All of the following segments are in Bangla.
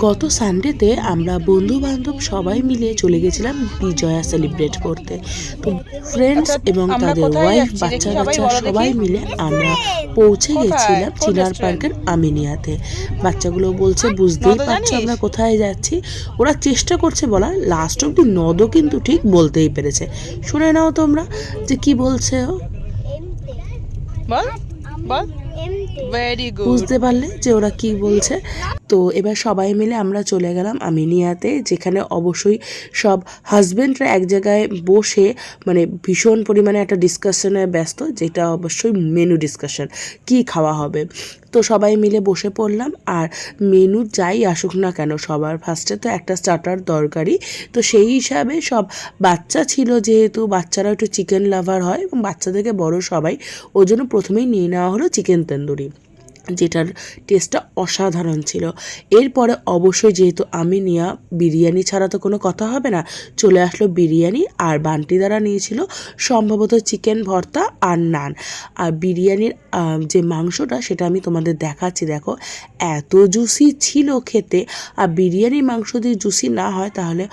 গত সানডেতে আমরা বন্ধু বান্ধব সবাই মিলে চলে গেছিলাম বিজয়া সেলিব্রেট করতে। তো ফ্রেন্ডস আচ্ছা, এবং আমরা তাদের কোথায় ওয়াইফ যাচ্ছি বাচ্চা দেখি, সবাই কাচ্চা বলো দেখি। সবাই মিলে আমরা পৌঁছে কোথায়? গেছিলাম কোন চিনার রেস্টুরেন্ট? পার্কের আমিনিয়াতে। বাচ্চাগুলো বলছে বুঝতেই নদ পারছো জানিস? আমরা কোথায় যাচ্ছি। ওরা চেষ্টা করছে বলার, লাস্ট অব্দি নদও কিন্তু ঠিক বলতেই পেরেছে। শুনে নাও তোমরা যে কি বলছে ও। বল বল। Very good. বুঝতে পারলে যে ওরা কি বলছে। তো এবার সবাই মিলে আমরা চলে গেলাম আমিনিয়াতে, যেখানে অবশ্যই সব হাজব্যান্ডরা এক জায়গায় বসে মানে ভীষণ পরিমাণে একটা ডিসকাশনে ব্যস্ত, যেটা অবশ্যই মেনু ডিসকাশন, কি খাওয়া হবে। তো সবাই মিলে বসে পড়লাম, আর মেনু যাই আসুক না কেন সবার ফার্স্টে তো একটা স্টার্টার দরকারি। তো সেই হিসাবে সব বাচ্চা ছিল, যেহেতু বাচ্চারা একটু চিকেন লাভার হয় এবং বাচ্চা থেকে বড় সবাই, ওই জন্য প্রথমেই নিয়ে নেওয়া হলো চিকেন তন্দুরি, যেটার টেস্টটা অসাধারণ ছিল। এরপরে অবশ্যই যেহেতু আমিনিয়া, বিরিয়ানি ছাড়া তো কোনো কথা হবে না, চলে আসলো বিরিয়ানি। আর বান্টি দ্বারা নিয়েছিল সম্ভবত চিকেন ভর্তা আর নান। আর বিরিয়ানির যে মাংসটা সেটা আমি তোমাদের দেখাচ্ছি, দেখো এত জুসি ছিল খেতে। আর বিরিয়ানির মাংস যদি জুসি না হয় তাহলে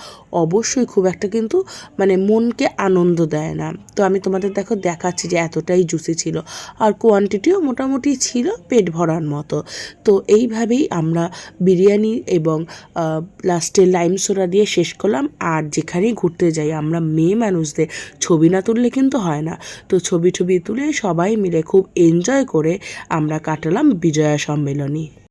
অবশ্যই খুব একটা কিন্তু মানে মনকে আনন্দ দেয় না। তো আমি তোমাদের দেখো দেখাচ্ছি যে এতটাই জুসি ছিল, আর কোয়ান্টিটিও মোটামুটি ছিল পেট ভরার মতো। তো এইভাবেই আমরা বিরিয়ানি এবং লাস্টে লাইম সোডা দিয়ে শেষ করলাম। আর যেখানেই ঘুরতে যাই আমরা মেয়ে মানুষদের ছবি না তুললে কিন্তু হয় না। তো ছবি তুলে সবাই মিলে খুব এনজয় করে আমরা কাটালাম বিজয়া সম্মেলনী।